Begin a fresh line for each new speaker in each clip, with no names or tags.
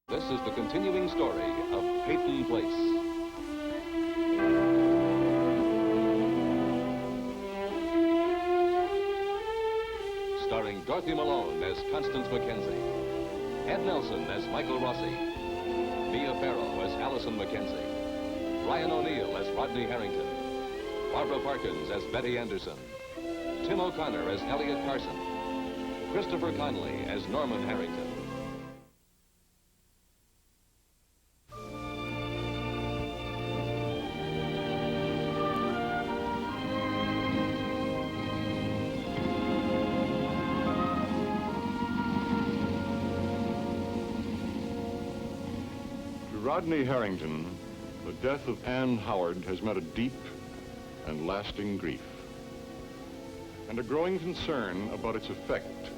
This is the continuing story of Peyton Place. Starring Dorothy Malone as Constance Mackenzie, Ed Nelson as Michael Rossi, Mia Farrow as Allison Mackenzie, Ryan O'Neill as Rodney Harrington, Barbara Parkins as Betty Anderson, Tim O'Connor as Elliot Carson, Christopher Conley as Norman Harrington.
Rodney Harrington, the death of Anne Howard has meant a deep and lasting grief, and a growing concern about its effect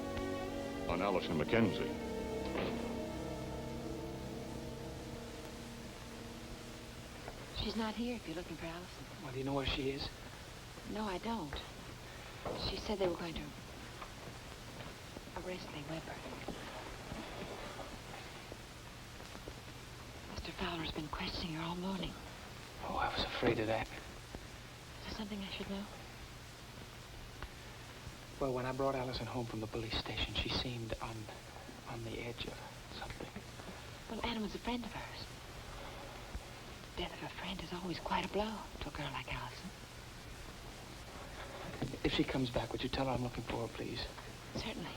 on Allison Mackenzie.
She's not here if you're looking for Allison.
Well, do you know where she is?
No, I don't. She said they were going to arrest Lee Weber. Mr. Fowler's been questioning her all morning.
Oh, I was afraid of that.
Is there something I should know?
Well, when I brought Allison home from the police station, she seemed on the edge of something.
Well, Adam was a friend of hers. The death of a friend is always quite a blow to a girl like Allison.
If she comes back, would you tell her I'm looking for her, please?
Certainly.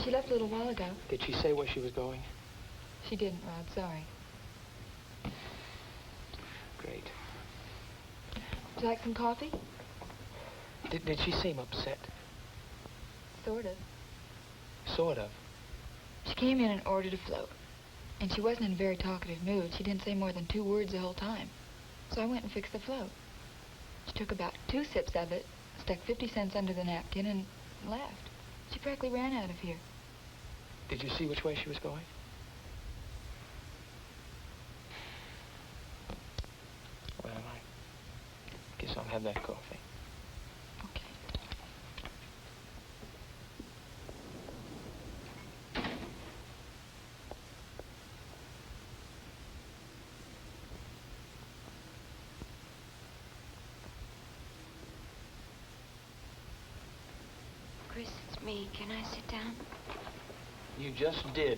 She left a little while ago.
Did she say where she was going?
She didn't, Rod. Sorry.
Great.
Would you like some coffee?
Did she seem upset?
Sort of.
Sort of?
She came in and ordered a float. And she wasn't in a very talkative mood. She didn't say more than 2 words the whole time. So I went and fixed the float. She took about 2 sips of it, stuck 50 cents under the napkin, and left. She practically ran out of here.
Did you see which way she was going? Well, I guess I'll have that coffee.
Okay.
Chris, it's me. Can I sit down?
You just did.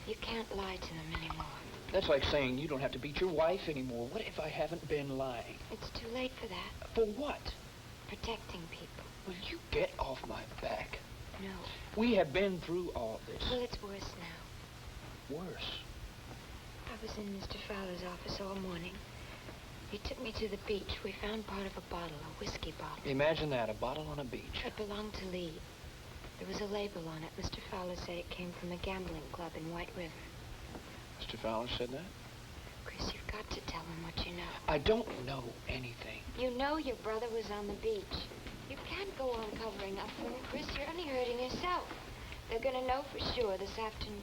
You can't lie to them anymore.
That's like saying you don't have to beat your wife anymore. What if I haven't been lying?
It's too late for that.
For what?
Protecting people.
Will you get off my back?
No.
We have been through all this.
Well, it's worse now.
Worse?
I was in Mr. Fowler's office all morning. He took me to the beach. We found part of a bottle, a whiskey bottle.
Imagine that, a bottle on a beach.
It belonged to Lee. There was a label on it. Mr. Fowler said it came from a gambling club in White River.
Mr. Fowler said that?
Chris, you've got to tell him what you know.
I don't know anything.
You know your brother was on the beach. You can't go on covering up for him, Chris. You're only hurting yourself. They're going to know for sure this afternoon.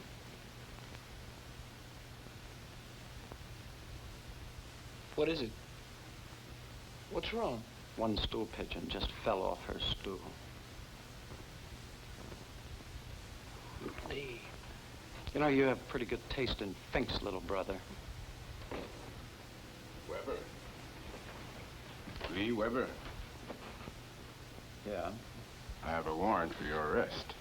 What is it? What's wrong?
One stool pigeon just fell off her stool.
Lee.
You know, you have pretty good taste in finks, little brother.
Weber. Lee Weber.
Yeah?
I have a warrant for your arrest.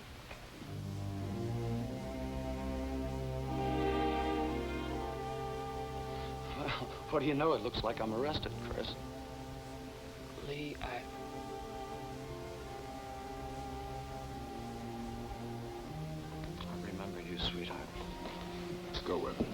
Well, what do you know? It looks like I'm arrested, Chris.
Lee, I
remember you, sweetheart.
Let's go, Weber.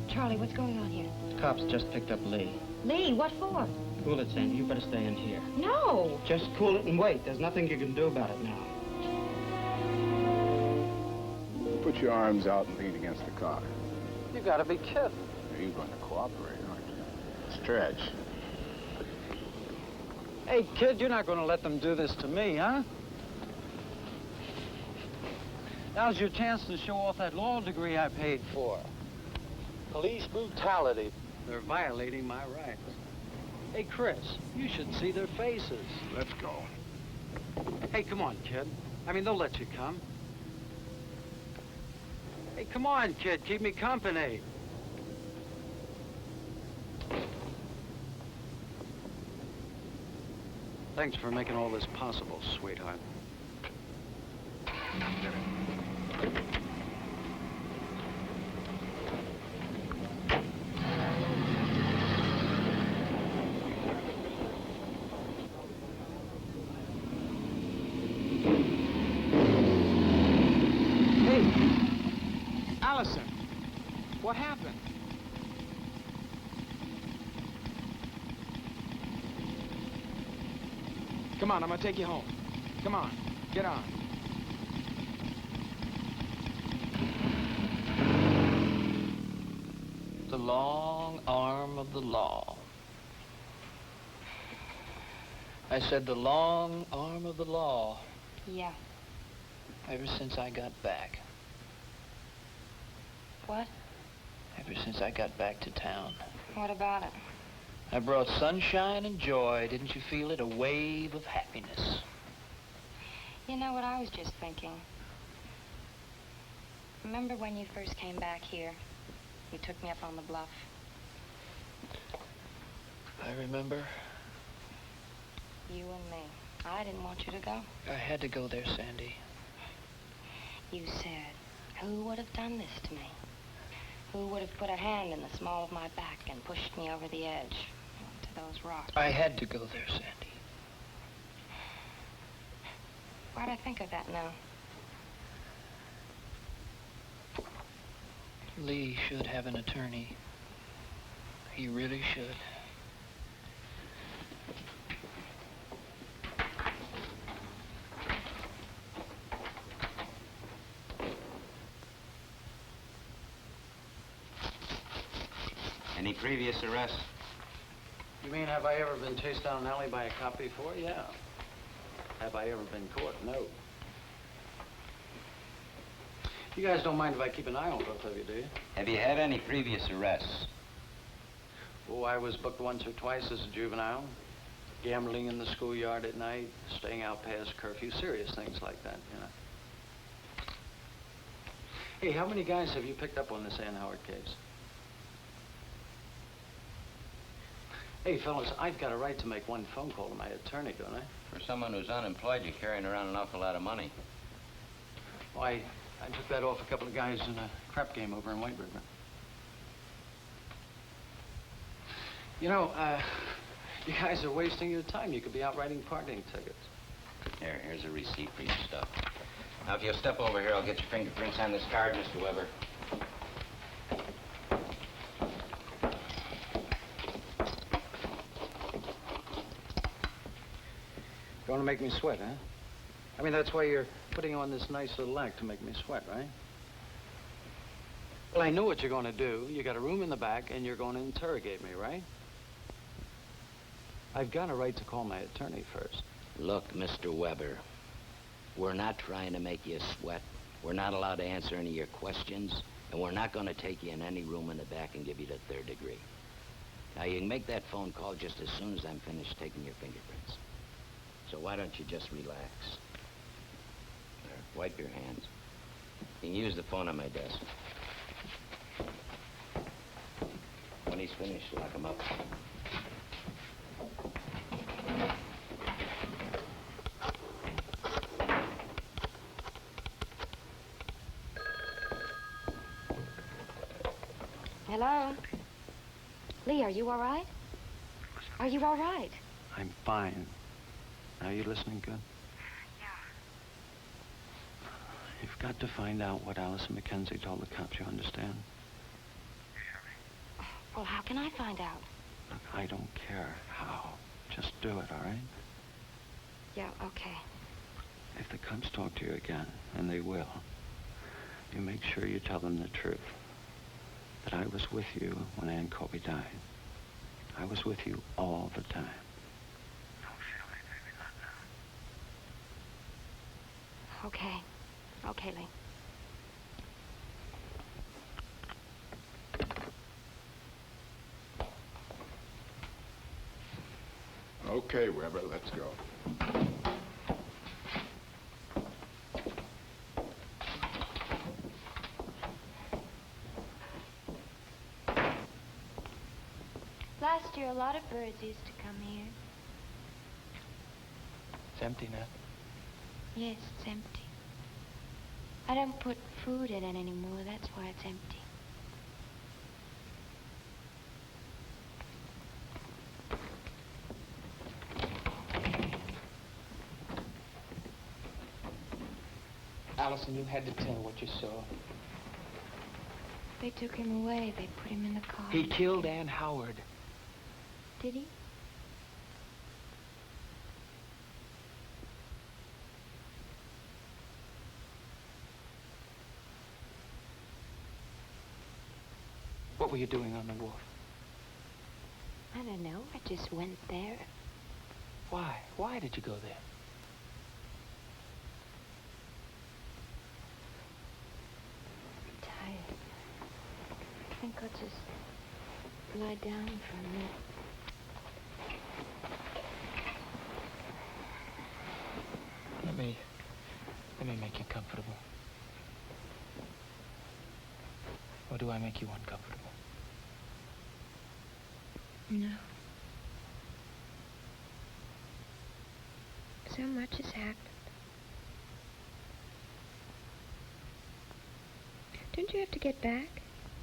Charlie, what's going on here?
Cops just picked up Lee.
Lee, what for?
Cool it, Sandy. You better stay in here.
No.
Just cool it and wait. There's nothing you can do about it now.
Put your arms out and lean against the car.
You gotta be kidding.
You're going to cooperate, aren't you? Stretch.
Hey, kid, you're not gonna let them do this to me, huh? Now's your chance to show off that law degree I paid for. Police brutality. They're violating my rights. Hey, Chris, you should see their faces.
Let's go.
Hey, come on, kid. I mean, they'll let you come. Hey, come on, kid. Keep me company. Thanks for making all this possible, sweetheart.
Allison, what happened? Come on, I'm gonna take you home. Come on, get on.
The long arm of the law. I said the long arm of the law.
Yeah.
Ever since I got back.
What?
Ever since I got back to town.
What about it?
I brought sunshine and joy. Didn't you feel it? A wave of happiness.
You know what I was just thinking? Remember when you first came back here? You took me up on the bluff.
I remember.
You and me. I didn't want you to go.
I had to go there, Sandy.
You said, who would have done this to me? Who would have put a hand in the small of my back and pushed me over the edge to those rocks?
I had to go there, Sandy.
Why'd I think of that now?
Lee should have an attorney. He really should.
Any previous arrests?
You mean, have I ever been chased down an alley by a cop before? Yeah. Have I ever been caught? No. You guys don't mind if I keep an eye on both of you, do you?
Have you had any previous arrests?
Oh, I was booked once or twice as a juvenile. Gambling in the schoolyard at night, staying out past curfew, serious things like that, you know. Hey, how many guys have you picked up on this Ann Howard case? Hey, fellas, I've got a right to make one phone call to my attorney, don't I?
For someone who's unemployed, you're carrying around an awful lot of money.
Why, I took that off a couple of guys in a crap game over in White River. You know, you guys are wasting your time. You could be out writing parking tickets.
Here's a receipt for your stuff. Now, if you'll step over here, I'll get your fingerprints on this card, Mr. Weber.
You want to make me sweat, huh? I mean, that's why you're putting on this nice little act, to make me sweat, right? Well, I know what you're going to do. You got a room in the back, and you're going to interrogate me, right? I've got a right to call my attorney first.
Look, Mr. Weber, we're not trying to make you sweat. We're not allowed to answer any of your questions, and we're not going to take you in any room in the back and give you the third degree. Now, you can make that phone call just as soon as I'm finished taking your fingerprints. So why don't you just relax? There, wipe your hands. You can use the phone on my desk. When he's finished, lock him up.
Hello? Lee, are you all right? Are you all right?
I'm fine. Are you listening good?
Yeah.
You've got to find out what Allison McKenzie told the cops, you understand?
Well, how can I find out?
Look, I don't care how. Just do it, all right?
Yeah, okay.
If the cops talk to you again, and they will, you make sure you tell them the truth. That I was with you when Ann Colby died. I was with you all the time. Don't feel me, baby, not now.
Okay. Okay, Lee.
Okay, Weber, let's go.
Last year, a lot of birds used to come here.
It's empty now.
Yes, it's empty. I don't put food in it anymore. That's why it's empty.
Allison, you had to tell what you saw.
They took him away. They put him in the car.
He killed Ann Howard.
Did he?
What were you doing on the wharf?
I don't know. I just went there.
Why? Why did you go there?
I'm tired. I think I'll just lie down for a minute.
Let me make you comfortable. Or do I make you uncomfortable?
No. So much has happened. Don't you have to get back?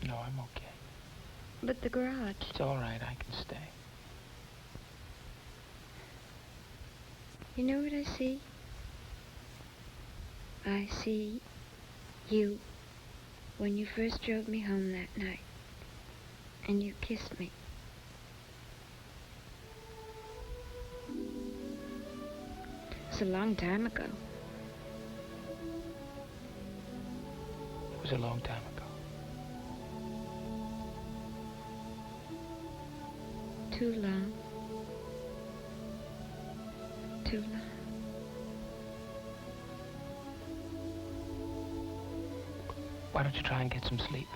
No, I'm okay.
But the garage.
It's all right, I can stay.
You know what I see? I see you when you first drove me home that night. And you kissed me. It's a long time ago.
It was a long time ago.
Too long. Too long.
Why don't you try and get some sleep?